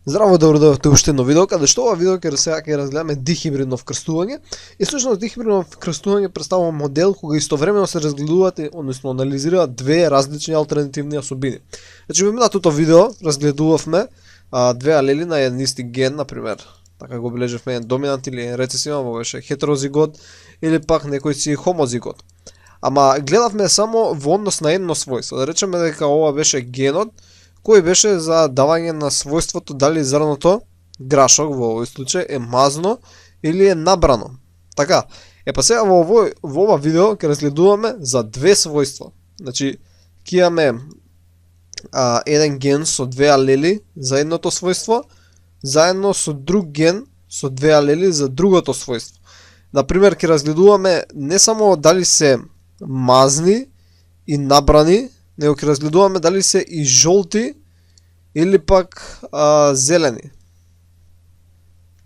Здраво да урдовте уште едно видео, каде што ова видео ќе разгледаме дихибридно вкрстување. И всушност дихибридно вкрстување представува модел кога истовремено се разгледуваат, односно анализираат две различни алтернативни особини. Значи во минатото видео разгледувавме две алели на еден исти ген, например, така го бележевме еден доминант или еден рецесивен, во беше хетерозигот или пак некој си хомозигот. Ама гледавме само во однос на едно својство. Да речеме дека ова беше генот кој беше за давање на својството дали зрното, грашок во овој случај, е мазно или е набрано. Така, па сега во ова видео ќе разгледуваме за две својства. Значи, ќе имаме еден ген со две алели за едното својство, заедно со друг ген со две алели за другото својство. Например, ќе разгледуваме не само дали се мазни и набрани, него ќе разгледуваме дали се и жолти или пак зелени.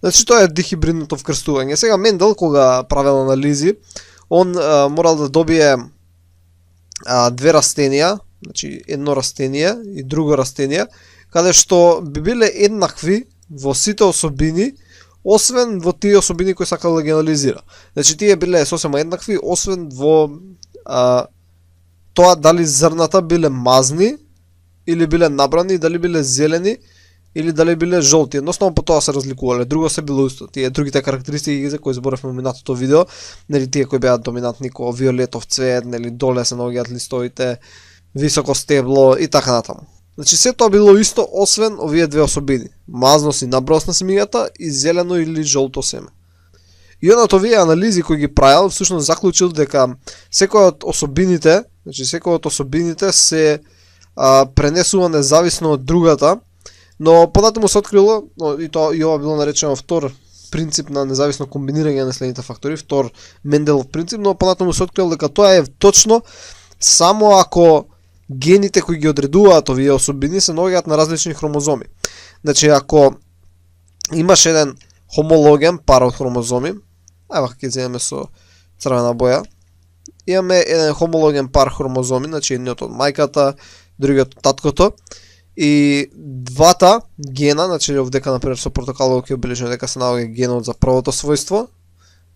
Значи тоа е дихибридното вкрстување. Сега Мендел кога правел анализи, он морал да добие две растенија, значи едно растение и друго растение, каде што би биле еднакви во сите особини, освен во тие особини кои сакал да ги анализира. Значи тие биле сосема еднакви, освен во тоа дали зрната биле мазни или биле набрани, дали биле зелени или дали биле жолти. Едноставно по тоа се разликувале. Друго се било исто. Тие другите карактеристики за кои зборевме во минатото видео, нели тие кои беа доминантни ко виолетов цвет, нели доле се наоѓаат листовите, високо стебло и така натаму. Значи се тоа било исто освен овие две особини. Мазност и набросна семињата и зелено или жолто семе. И он од овие анализи кои ги правил, всушност заклучил дека секој од особините, значи секој од особините се пренесува независно од другата, но понатаму се открило, и ова било наречено втор принцип на независно комбинирање на следните фактори, втор Менделов принцип, но понатаму се открило дека тоа е точно само ако гените кои ги одредуваат овие особини се наоѓаат на различни хромозоми. Значи ако имаш еден хомологен пар од хромозоми, ќе земеме со црвена боја, имаме еден хомологен пар хромозоми, значи едниот од мајката, другиот од таткото, и двата гена, значи овдека например со портокалово ќе обележиме дека се наоѓа генот за првото својство,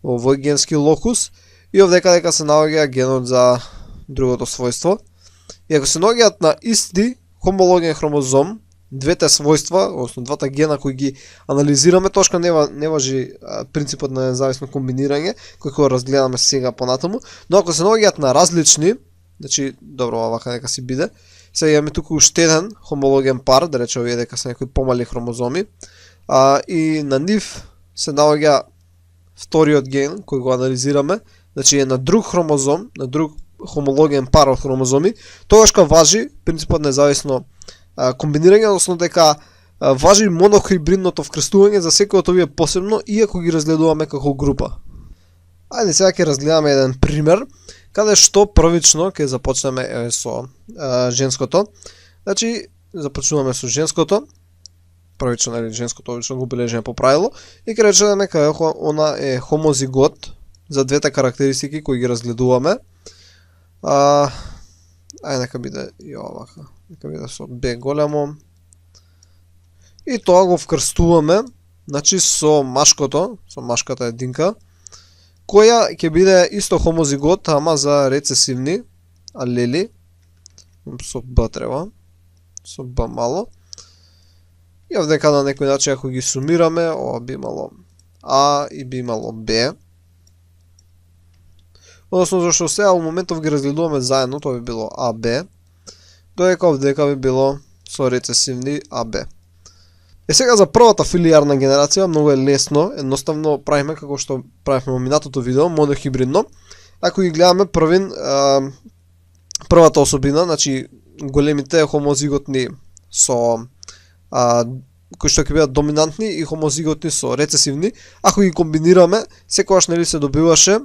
во овој генски локус, и овдека дека се наоѓа генот за другото својство. И ако се наоѓаат на исти хомологен хромозом, двете својства, односно двата гена кои ги анализираме, тошка не важи принципот на независно комбинирање, кој го разгледаме сега понатаму, но ако се наоѓаат на различни, значи, добро, овака нека си биде, сега имаме туку уште еден хомологен пар, да рече овие дека се некои помали хромозоми, и на нив се наоѓа вториот ген кој го анализираме, значи е на друг хромозом, на друг хомологен пар од хромозоми, тогаш кога важи принципот на независно комбинирање, односно дека важи монохибридното вкрстување за секој од овие посебно, иако ги разгледуваме како група. Ајде сега ќе разгледаме еден пример, каде што првично ќе започнеме со женското. Значи, започнуваме со женското, првично или женското обично го бележиме по правило, и ќе речеме дека она е хомозигот за двете карактеристики кои ги разгледуваме. Ајде нека биде и овака, нека биде со Б големо. И тоа го вкрстуваме, значи со машкото, со машката единка, која ќе биде исто хомозигот, ама за рецесивни алели, со Б треба, со Б мало. И овдека на некој начин ако ги сумираме, ова би имало А и би имало Б. Односно, зашто сега во моментов ги разгледуваме заедно, тоа би било АБ, додека овдека би било со рецесивни АБ. Сега за првата филијарна генерација многу е лесно, едноставно правиме како што правихме во минатото видео, монохибридно. Ако ги гледаме првата особина, значи големите хомозиготни со кои што ќе бидат доминантни и хомозиготни со рецесивни, ако ги комбинираме, секогаш нели се добиваше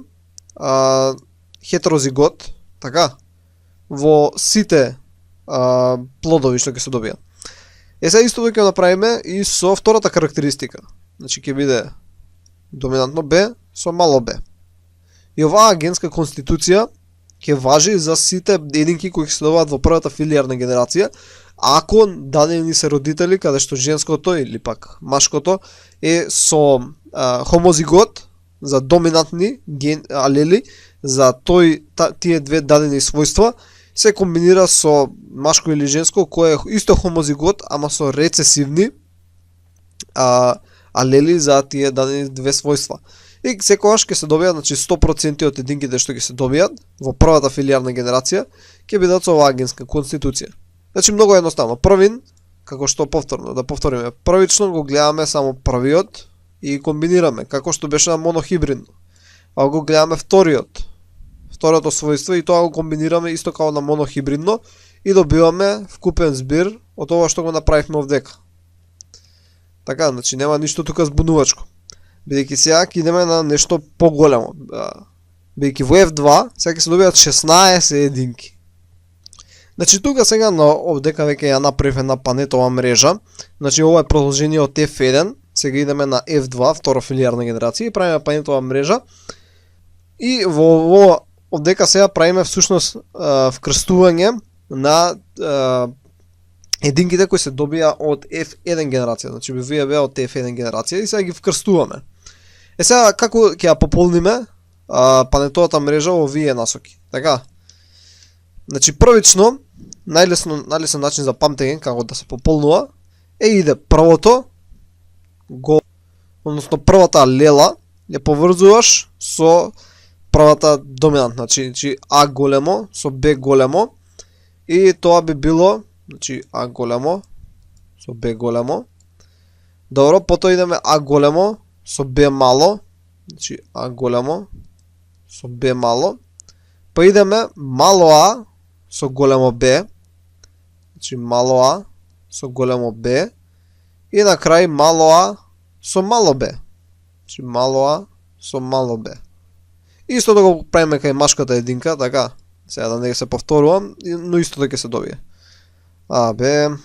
хетерозигот, така, во сите плодови што ќе се добијат. Сега исто ќе направиме и со втората карактеристика. Значи ќе биде доминантно Б со мало Б. И оваа генска конституција ќе важи за сите единки кои се добиваат во првата филијарна генерација, ако дадени се родители каде што женското или пак машкото е со хомозигот за доминантни алели за тие две дадени својства се комбинира со машко или женско кое е исто хомозигот ама со рецесивни алели за тие дадени две својства. И секогаш ќе се добијат, значи 100% од единките што ќе се добијат во првата филијарна генерација ќе бидат со оваа генска конституција. Значи многу едноставно. Првин, како што да повториме, првично го гледаме само првиот и комбинираме, како што беше на монохибридно. А го гледаме второто својство и тоа го комбинираме исто како на монохибридно и добиваме вкупен збир од ова што го направивме овдека. Така, значи нема ништо тука збунувачко. Бидејќи сега ќе идеме на нешто поголемо. Бидејќи во F2 сега ќе се добијат 16 единки. Значи тука сега на овдека веќе ја направив една панетова мрежа. Значи ова е продолжение од F1. Сега идеме на F2, втора филијарна генерација и правиме панетова мрежа. И во овдека сега правиме всушност вкрстување на единките кои се добија од F1 генерација. Значи вие беа од F1 генерација и сега ги вкрстуваме. Сега како ќе ја пополниме панетовата мрежа во овие насоки. Така. Значи првично најлесен начин за памтење како да се пополнува иде првото односно првата лела ја поврзуваш со првата доминантна, значи А големо со Б големо и тоа би било, значи А големо со Б големо. Добро, потоа идеме А големо со Б мало, значи А големо со Б мало. Па идеме мало А со големо Б, значи мало А со големо Б и на крај мало А со мало Б, значи мало А со мало Б. Исто да го правиме кај машката единка, така, сега да не се повторувам, но исто да ќе се добие. А, Б,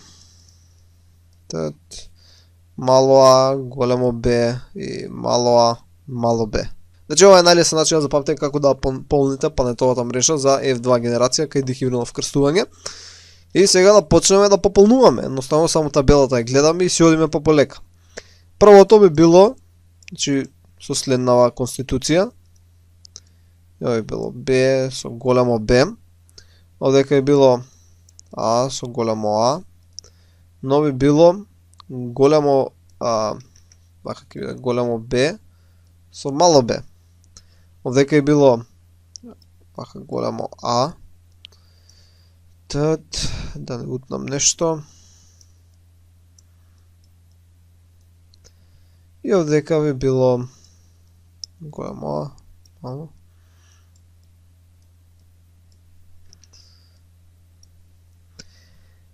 мало А, големо Б и мало А, мало Б. Значи ова е најлесен начин за памтење како да полните панетовата мрежа за F2 генерација кај дихибридно вкрстување. И сега да почнеме да пополнуваме. Едноставно само табелата ја гледаме и си одиме по полека. Првото би било, значи со следнава конституција. Ја би било Б со големо Б. Овдека е било А со големо А. Но би било големо големо Б со мало Б. Овдека е било големо А. Да не утнам нешто. И овдека би било големо А, мало.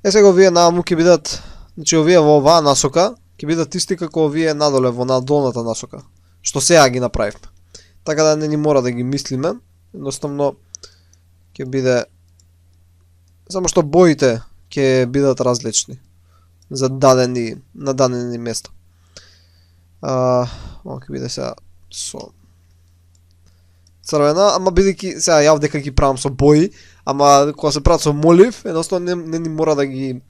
Сега овие нааму ќе бидат, значи овие во оваа насока ќе бидат исти како овие надоле во надолната насока, што сега ги направивме. Така да не ни мора да ги мислиме, едноставно ќе биде само што боите ќе бидат различни за на дадени места. Ова ќе биде сега со црвена, ама бидејќи сега ја овдека ги правам со бои, ама кога се прават со молив, едноставно не ни мора да ги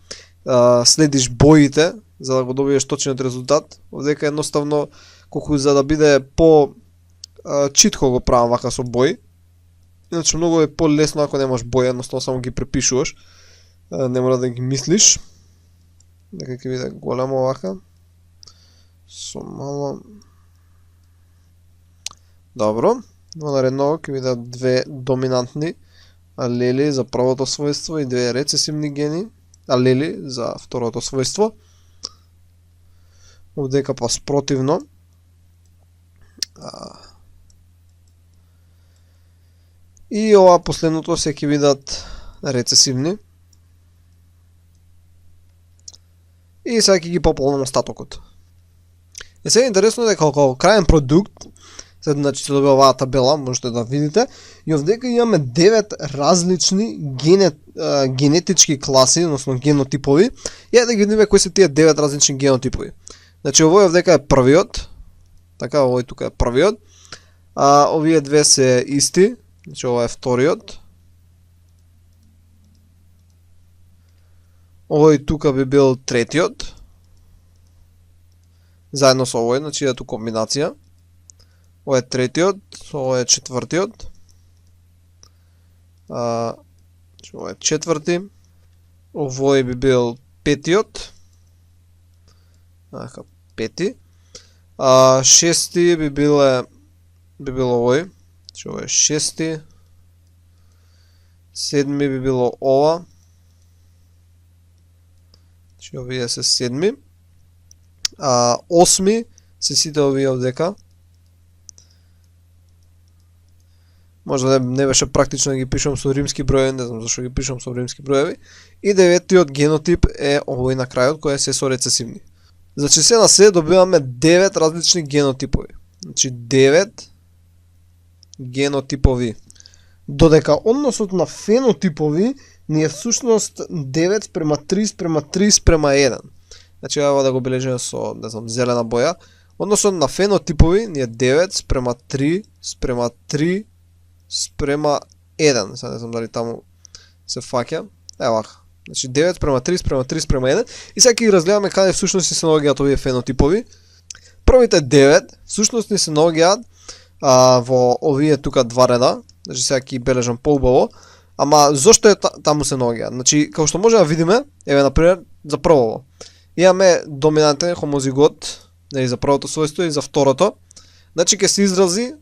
следиш боите за да го добиеш точниот резултат. Овдека едноставно колку за да биде по читко го правам вака со бои. Иначе многу е полесно ако немаш боја, едноставно само ги препишуваш. Не мора да ги мислиш. Дека ќе биде големо вака. Со мало. Добро. Во наредно ќе бидат две доминантни алели за првото својство и две рецесивни гени алели за второто својство. Овдека па спротивно. И ова последното се ќе бидат рецесивни. И сега ќе ги пополнам остатокот. И сега интересно е дека како краен продукт, значи се добива оваа табела, можете да видите, и овдека имаме 9 различни генетички класи, односно генотипови. И да ги видиме кои се тие 9 различни генотипови. Значи овој овдека е првиот, така овој тука е првиот, овие две се исти, значи ова е вториот, Овој тука би бил третиот. Заедно со овој, значи ето комбинација. Овој е третиот, овој е четвртиот. Овој е четврти. Овој би бил петиот. Пети. Шести би бил овој. Значи овој е шести. Седми би било ова. Значи овие се седми. Осми се сите овие овдека. Можда не беше практично да ги пишам со римски броеви, не знам зашто ги пишам со римски броеви. И деветиот генотип е овој на крајот, кој е се со рецесивни. Значи се на се добиваме 9 различни генотипови. Значи 9 генотипови. Додека односот на фенотипови ни е всушност 9 спрема 3 спрема 3 спрема 1. Значи ева да го бележиме со, не знам, зелена боја. Односот на фенотипови ни е 9 спрема 3 спрема 3 спрема 1. Сега не знам дали таму се фаќа. Ева. Значи 9 спрема 3 спрема 3 спрема 1. И сега ќе ги разгледаме каде всушност се наоѓаат овие фенотипови. Првите 9 всушност ни се наоѓаат во овие тука два реда. Значи сега ќе бележам поубаво. Ама зошто е таму се наоѓаат? Значи како што можеме да видиме, еве на пример за првово. Имаме доминантен хомозигот, нели за првото својство и за второто. Значи ќе се изрази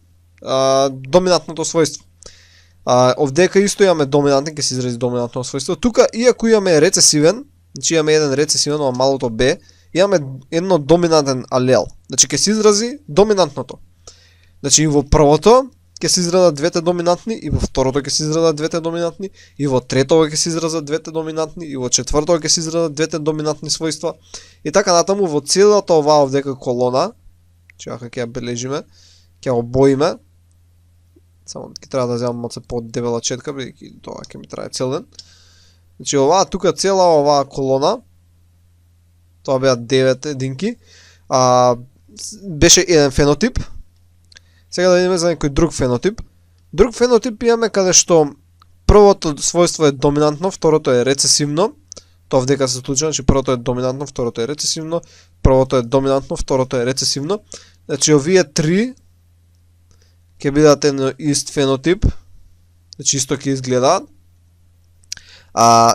доминантното својство. Овдека исто имаме доминантен, ќе се изрази доминантно својство. Тука иако имаме рецесивен, значи имаме еден рецесивен, ова малото Б, имаме едно доминантен алел. Значи ќе се изрази доминантното. Значи и во првото ќе се изразат двете доминантни, и во второто ќе се изразат двете доминантни, и во третото ќе се изразат двете доминантни, и во четвртото ќе се изразат двете доминантни својства. И така натаму во целата оваа овдека колона, чака ќе ја бележиме, ќе ја обоиме. Само ќе треба да земам малце по-дебела четка, бидејќи тоа ќе ми трае цел ден. Значи оваа тука цела оваа колона, тоа беа 9 единки, беше еден фенотип. Сега да видиме за некој друг фенотип. Друг фенотип имаме каде што првото својство е доминантно, второто е рецесивно. Тоа вдека се случува, значи првото е доминантно, второто е рецесивно, првото е доминантно, второто е рецесивно. Значи овие три ќе бидат едно ист фенотип. Значи исто ќе изгледаат.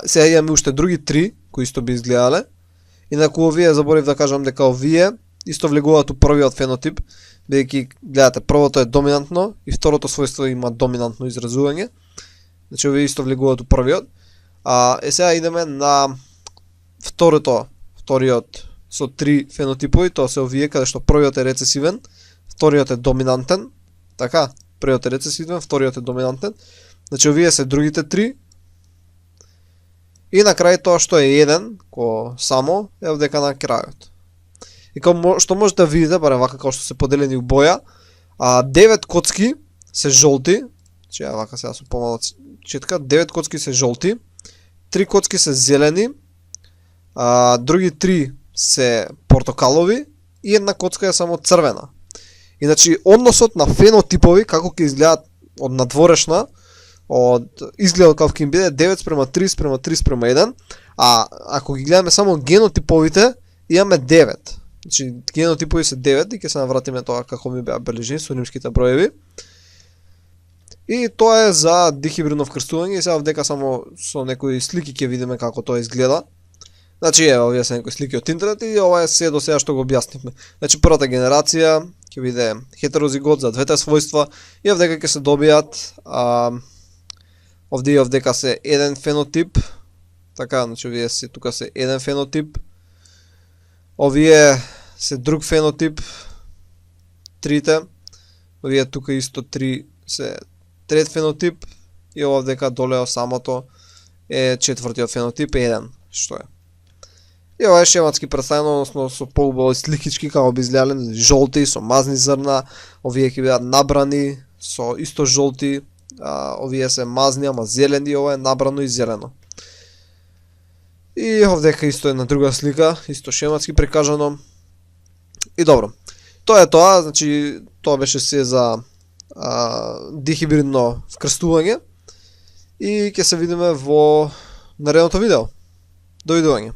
Сега имаме уште други три кои исто би изгледале. Инаку овие заборив да кажам дека овие исто влегуваат у првиот фенотип, бидејќи гледате првото е доминантно и второто својство има доминантно изразување. Значи овие исто влегуваат у првиот. Сега идеме на вториот со три фенотипови, тоа се овие каде што првиот е рецесивен, вториот е доминантен. Така, првиот е рецесивен, вториот е доминантен. Значи овие се другите три. И на крај тоа што е еден, ко само е овдека на крајот. И како што можете да видите, барем вака како што се поделени у боја, 9 коцки се жолти, че вака сега со помала четка, 9 коцки се жолти, 3 коцки се зелени, други 3 се портокалови и една коцка е само црвена. Иначи односот на фенотипови како ќе изгледаат од надворешна, од изгледот како ќе им биде 9 спрема 3 спрема 3 спрема 1, ако ги гледаме само генотиповите, имаме 9. Значи генотипови се 9 и ќе се навратиме тоа како ми беа бележени со римските броеви. И тоа е за дихибридно вкрстување и сега вдека само со некои слики ќе видиме како тоа изгледа. Значи ево овие се некои слики од интернет и ова е се до сега што го објаснивме. Значи првата генерација ќе биде хетерозигот за двете својства и овдека ќе се добијат овде и овдека се еден фенотип. Така, значи овие се тука се еден фенотип. Овие се друг фенотип. Трите. Овие тука исто три се трет фенотип и овдека долео самото е четвртиот фенотип, еден, што е. И ова е шематски представено, односно со поубави сликички како би изгледале, жолти со мазни зрна, овие ќе бидат набрани со исто жолти, овие се мазни, ама зелени, ова е набрано и зелено. И овдека исто една друга слика, исто шематски прикажано. И добро. Тоа е тоа, значи тоа беше се за дихибридно вкрстување и ќе се видиме во наредното видео. Довидување.